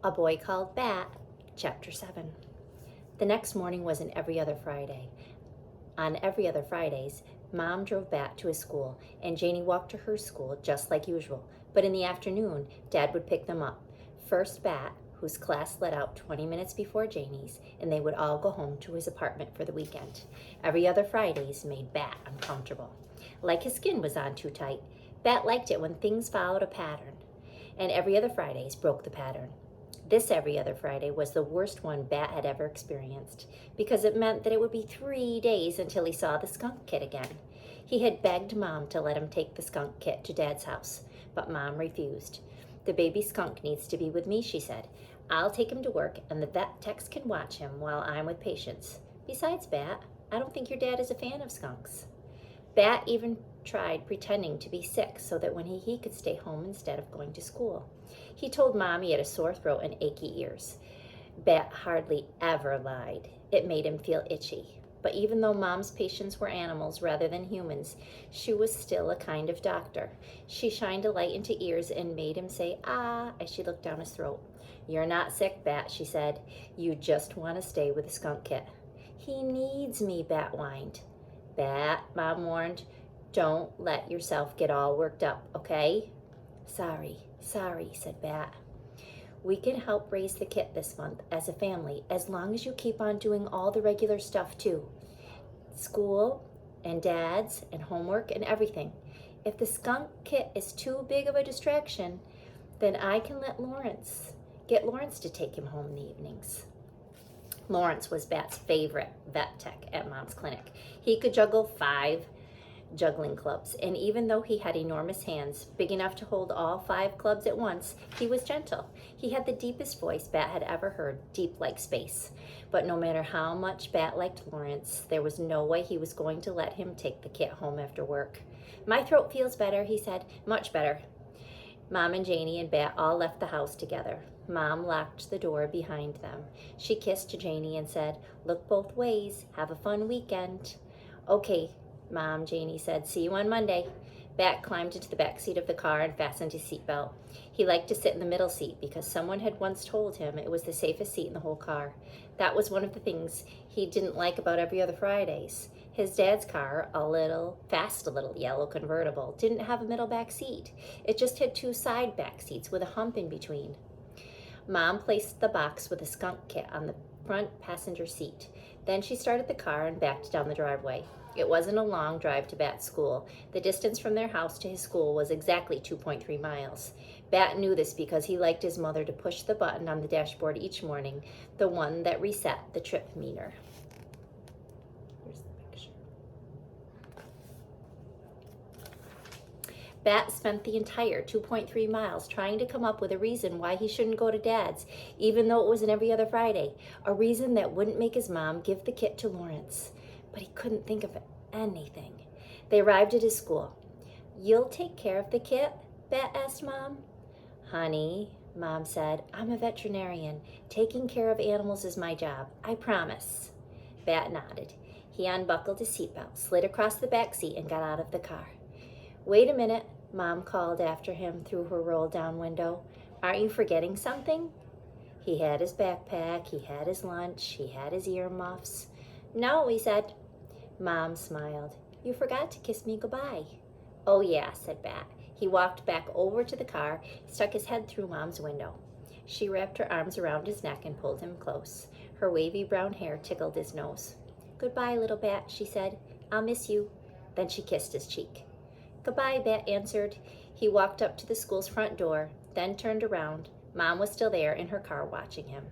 A Boy Called Bat, Chapter 7. The next morning was every other Friday. On every other Fridays, Mom drove Bat to his school, and Janie walked to her school just like usual. But in the afternoon, Dad would pick them up. First Bat, whose class let out 20 minutes before Janie's, and they would all go home to his apartment for the weekend. Every other Fridays made Bat uncomfortable. Like his skin was on too tight, Bat liked it when things followed a pattern, and every other Fridays broke the pattern. This every other Friday was the worst one Bat had ever experienced, because it meant that it would be 3 days until he saw the skunk kit again. He had begged Mom to let him take the skunk kit to Dad's house, but Mom refused. "The baby skunk needs to be with me," she said. "I'll take him to work, and the vet techs can watch him while I'm with patients. Besides, Bat, I don't think your dad is a fan of skunks." Bat even tried pretending to be sick so that when he could stay home instead of going to school. He told Mom he had a sore throat and achy ears. Bat hardly ever lied. It made him feel itchy. But even though Mom's patients were animals rather than humans, she was still a kind of doctor. She shined a light into ears and made him say, "Ah," as she looked down his throat. "You're not sick, Bat," she said. "You just want to stay with the skunk kit." "He needs me," Bat whined. "Bat," Mom warned, "don't let yourself get all worked up, okay?" Sorry, said Bat. "We can help raise the kit this month as a family as long as you keep on doing all the regular stuff too. School and Dad's and homework and everything. If the skunk kit is too big of a distraction, then I can get Lawrence to take him home in the evenings." Lawrence was Bat's favorite vet tech at Mom's clinic. He could juggle 5 juggling clubs, and even though he had enormous hands, big enough to hold all 5 clubs at once, he was gentle. He had the deepest voice Bat had ever heard, deep like space. But no matter how much Bat liked Lawrence, there was no way he was going to let him take the kit home after work. "My throat feels better," he said. "Much better." Mom and Janie and Bat all left the house together. Mom locked the door behind them. She kissed Janie and said, "Look both ways. Have a fun weekend." "Okay, Mom," Janie said. "See you on Monday." Bat climbed into the back seat of the car and fastened his seatbelt. He liked to sit in the middle seat because someone had once told him it was the safest seat in the whole car. That was one of the things he didn't like about every other Fridays. His dad's car, a little yellow convertible, didn't have a middle back seat. It just had 2 side back seats with a hump in between. Mom placed the box with the skunk kit on the front passenger seat. Then she started the car and backed down the driveway. It wasn't a long drive to Bat's school. The distance from their house to his school was exactly 2.3 miles. Bat knew this because he liked his mother to push the button on the dashboard each morning, the one that reset the trip meter. Here's the picture. Bat spent the entire 2.3 miles trying to come up with a reason why he shouldn't go to Dad's, even though it was every other Friday, a reason that wouldn't make his mom give the kit to Lawrence. But he couldn't think of anything. They arrived at his school. "You'll take care of the kit?" Bat asked Mom. "Honey," Mom said, "I'm a veterinarian. Taking care of animals is my job. I promise." Bat nodded. He unbuckled his seatbelt, slid across the back seat, and got out of the car. "Wait a minute," Mom called after him through her roll-down window. "Aren't you forgetting something?" He had his backpack, he had his lunch, he had his earmuffs. "No," he said. Mom smiled. "You forgot to kiss me goodbye." "Oh yeah," said Bat. He walked back over to the car, stuck his head through Mom's window. She wrapped her arms around his neck and pulled him close. Her wavy brown hair tickled his nose. "Goodbye, little Bat," she said. "I'll miss you." Then she kissed his cheek. "Goodbye," Bat answered. He walked up to the school's front door, then turned around. Mom was still there in her car watching him.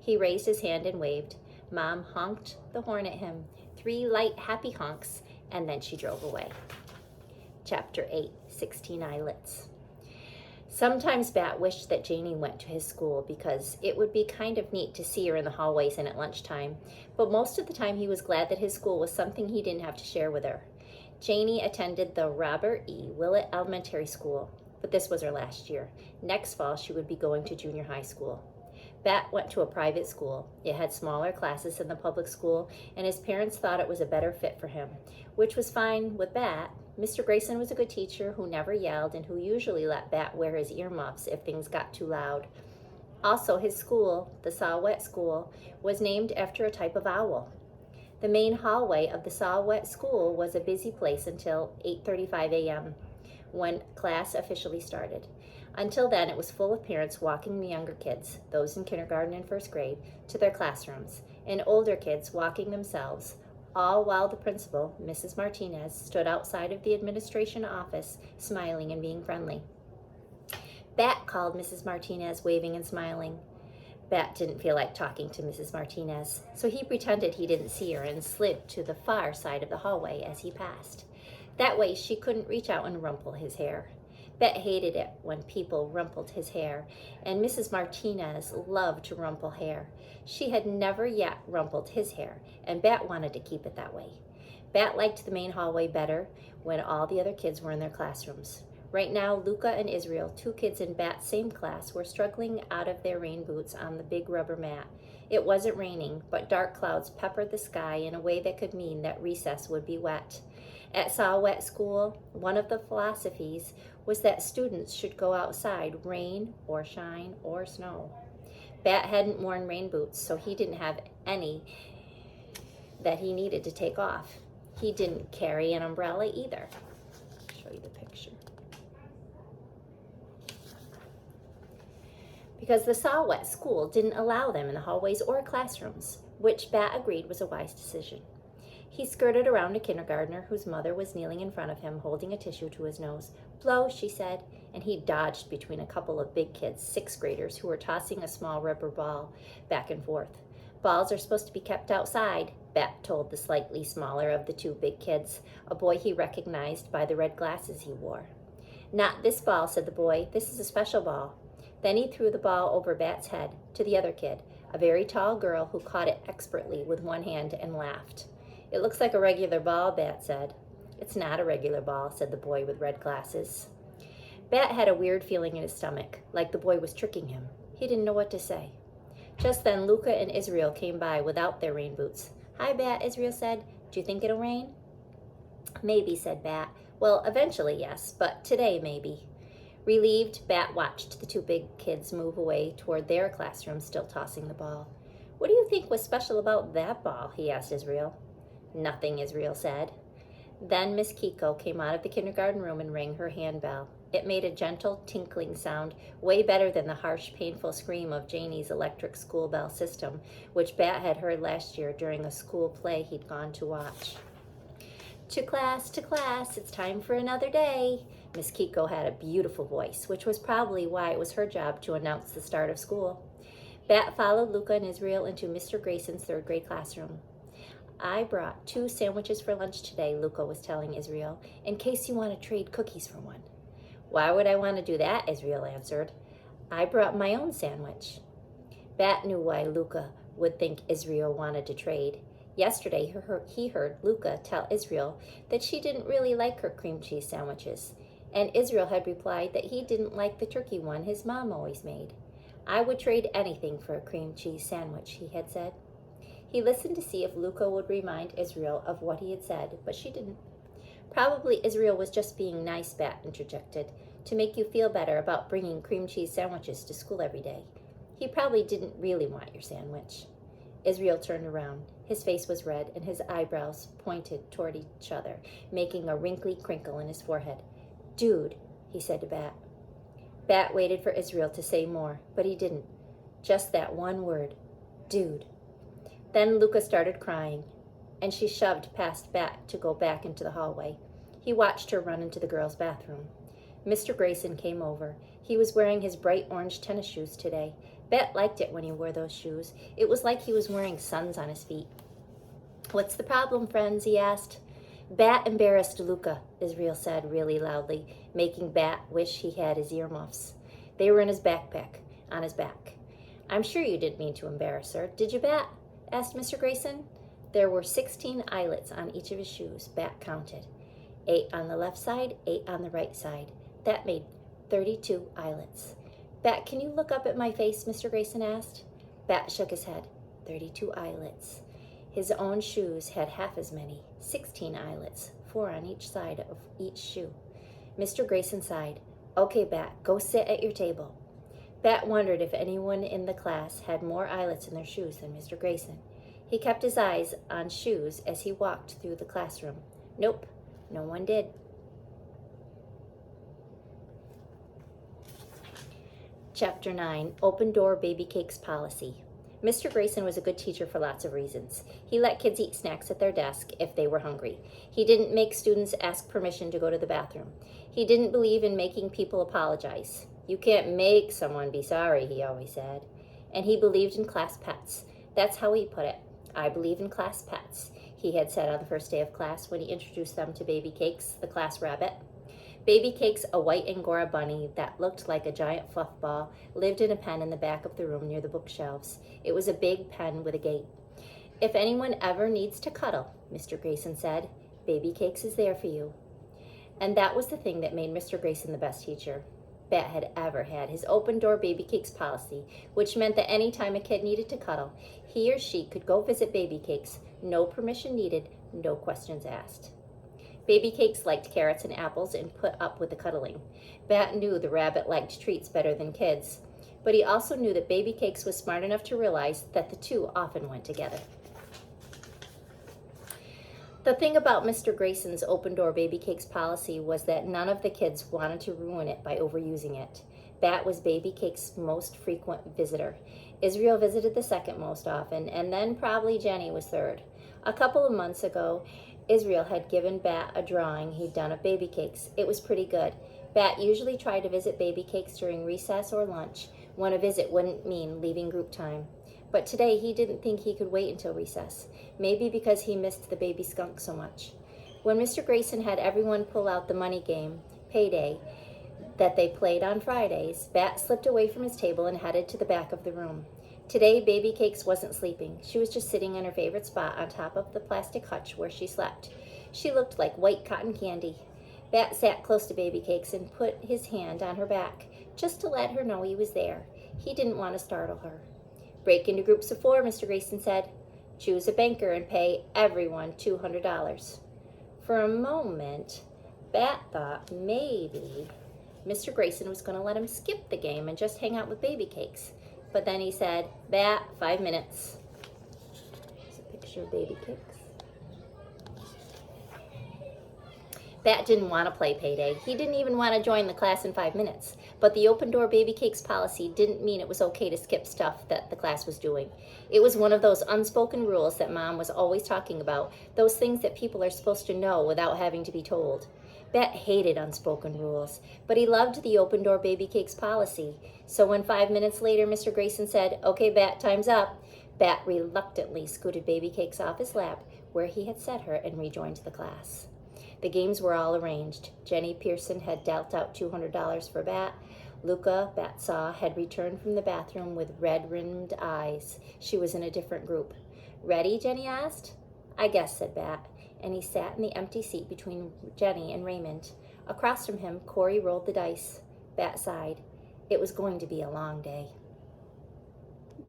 He raised his hand and waved. Mom honked the horn at him, 3 light, happy honks, and then she drove away. Chapter 8, 16 Eyelets. Sometimes Bat wished that Janie went to his school because it would be kind of neat to see her in the hallways and at lunchtime, but most of the time he was glad that his school was something he didn't have to share with her. Janie attended the Robert E. Willett Elementary School, but this was her last year. Next fall she would be going to junior high school. Bat went to a private school. It had smaller classes than the public school, and his parents thought it was a better fit for him, which was fine with Bat. Mr. Grayson was a good teacher who never yelled and who usually let Bat wear his earmuffs if things got too loud. Also, his school, the Saw-Whet School, was named after a type of owl. The main hallway of the Saw-Whet School was a busy place until 8:35 a.m., when class officially started. Until then, it was full of parents walking the younger kids, those in kindergarten and first grade, to their classrooms, and older kids walking themselves, all while the principal, Mrs. Martinez, stood outside of the administration office, smiling and being friendly. "Bat," called Mrs. Martinez, waving and smiling. Bat didn't feel like talking to Mrs. Martinez, so he pretended he didn't see her and slid to the far side of the hallway as he passed. That way she couldn't reach out and rumple his hair. Bet hated it when people rumpled his hair, and Mrs. Martinez loved to rumple hair. She had never yet rumpled his hair, and Bet wanted to keep it that way. Bet liked the main hallway better when all the other kids were in their classrooms. Right now, Luca and Israel, two kids in Bat's same class, were struggling out of their rain boots on the big rubber mat. It wasn't raining, but dark clouds peppered the sky in a way that could mean that recess would be wet. At Saw-Whet School, one of the philosophies was that students should go outside, rain or shine or snow. Bat hadn't worn rain boots, so he didn't have any that he needed to take off. He didn't carry an umbrella either. I'll show you the picture. Because the Saw-Whet School didn't allow them in the hallways or classrooms, which Bat agreed was a wise decision. He skirted around a kindergartner whose mother was kneeling in front of him, holding a tissue to his nose. "Blow," she said, and he dodged between a couple of big kids, sixth graders, who were tossing a small rubber ball back and forth. "Balls are supposed to be kept outside," Bat told the slightly smaller of the two big kids, a boy he recognized by the red glasses he wore. "Not this ball," said the boy. "This is a special ball." Then he threw the ball over Bat's head to the other kid, a very tall girl who caught it expertly with one hand and laughed. "It looks like a regular ball," Bat said. "It's not a regular ball," said the boy with red glasses. Bat had a weird feeling in his stomach, like the boy was tricking him. He didn't know what to say. Just then, Luca and Israel came by without their rain boots. "Hi, Bat," Israel said. "Do you think it'll rain?" "Maybe," said Bat. "Well, eventually, yes, but today, maybe." Relieved, Bat watched the two big kids move away toward their classroom, still tossing the ball. "What do you think was special about that ball?" he asked Israel. "Nothing," Israel said. Then Miss Kiko came out of the kindergarten room and rang her handbell. It made a gentle tinkling sound, way better than the harsh, painful scream of Janie's electric school bell system, which Bat had heard last year during a school play he'd gone to watch. To class, it's time for another day." Miss Kiko had a beautiful voice, which was probably why it was her job to announce the start of school. Bat followed Luca and Israel into Mr. Grayson's third grade classroom. "I brought 2 sandwiches for lunch today," Luca was telling Israel, "in case you want to trade cookies for one." "Why would I want to do that?" Israel answered. "I brought my own sandwich." Bat knew why Luca would think Israel wanted to trade. Yesterday, he heard Luca tell Israel that she didn't really like her cream cheese sandwiches, and Israel had replied that he didn't like the turkey one his mom always made. "I would trade anything for a cream cheese sandwich," he had said. He listened to see if Luca would remind Israel of what he had said, but she didn't. "Probably Israel was just being nice," Bat interjected, "to make you feel better about bringing cream cheese sandwiches to school every day. He probably didn't really want your sandwich." Israel turned around. His face was red, and his eyebrows pointed toward each other, making a wrinkly crinkle in his forehead. "Dude," he said to Bat. Bat waited for Israel to say more, but he didn't. Just that one word, "Dude." Then Luca started crying, and she shoved past Bat to go back into the hallway. He watched her run into the girls' bathroom. Mr. Grayson came over. He was wearing his bright orange tennis shoes today. Bet liked it when he wore those shoes. It was like he was wearing suns on his feet. "What's the problem, friends?" he asked. "Bat embarrassed Luca," Israel said really loudly, making Bat wish he had his earmuffs. They were in his backpack, on his back. "I'm sure you didn't mean to embarrass her, did you, Bat?" asked Mr. Grayson. There were 16 eyelets on each of his shoes, Bat counted. 8 on the left side, 8 on the right side. That made 32 eyelets. "Bat, can you look up at my face?" Mr. Grayson asked. Bat shook his head. 32 eyelets. His own shoes had half as many, 16 eyelets, 4 on each side of each shoe. Mr. Grayson sighed. "Okay, Bat, go sit at your table." Bat wondered if anyone in the class had more eyelets in their shoes than Mr. Grayson. He kept his eyes on shoes as he walked through the classroom. Nope, no one did. Chapter 9, Open Door Baby Cakes Policy. Mr. Grayson was a good teacher for lots of reasons. He let kids eat snacks at their desk if they were hungry. He didn't make students ask permission to go to the bathroom. He didn't believe in making people apologize. You can't make someone be sorry, he always said. And he believed in class pets. That's how he put it. I believe in class pets, he had said on the first day of class when he introduced them to Baby Cakes, the class rabbit. Baby Cakes, a white Angora bunny that looked like a giant fluff ball, lived in a pen in the back of the room near the bookshelves. It was a big pen with a gate. If anyone ever needs to cuddle, Mr. Grayson said, Baby Cakes is there for you. And that was the thing that made Mr. Grayson the best teacher Bat had ever had, his open door Baby Cakes policy, which meant that any time a kid needed to cuddle, he or she could go visit Baby Cakes, no permission needed, no questions asked. Baby Cakes liked carrots and apples and put up with the cuddling. Bat knew the rabbit liked treats better than kids, but he also knew that Baby Cakes was smart enough to realize that the two often went together. The thing about Mr. Grayson's open door Baby Cakes policy was that none of the kids wanted to ruin it by overusing it. Bat was Baby Cakes' most frequent visitor. Israel visited the second most often, and then probably Jenny was third. A couple of months ago, Israel had given Bat a drawing he'd done of Baby Cakes. It was pretty good. Bat usually tried to visit Baby Cakes during recess or lunch, when a visit wouldn't mean leaving group time. But today he didn't think he could wait until recess, maybe because he missed the baby skunk so much. When Mr. Grayson had everyone pull out the money game, Payday, that they played on Fridays, Bat slipped away from his table and headed to the back of the room. Today, Baby Cakes wasn't sleeping. She was just sitting in her favorite spot on top of the plastic hutch where she slept. She looked like white cotton candy. Bat sat close to Baby Cakes and put his hand on her back, just to let her know he was there. He didn't want to startle her. Break into groups of 4, Mr. Grayson said. Choose a banker and pay everyone $200. For a moment, Bat thought maybe Mr. Grayson was going to let him skip the game and just hang out with Baby Cakes. But then he said, Bat, 5 minutes. Here's a picture of Baby Cakes. Bat didn't want to play Payday. He didn't even want to join the class in 5 minutes. But the open door Baby Cakes policy didn't mean it was okay to skip stuff that the class was doing. It was one of those unspoken rules that Mom was always talking about, those things that people are supposed to know without having to be told. Bat hated unspoken rules, but he loved the open door Baby Cakes policy. So when 5 minutes later Mr. Grayson said, Okay, Bat, time's up, Bat reluctantly scooted Baby Cakes off his lap where he had set her and rejoined the class. The games were all arranged. Jenny Pearson had dealt out $200 for Bat. Luca, Bat saw, had returned from the bathroom with red-rimmed eyes. She was in a different group. Ready, Jenny asked. I guess, said Bat, and he sat in the empty seat between Jenny and Raymond. Across from him, Corey rolled the dice. Bat sighed. It was going to be a long day.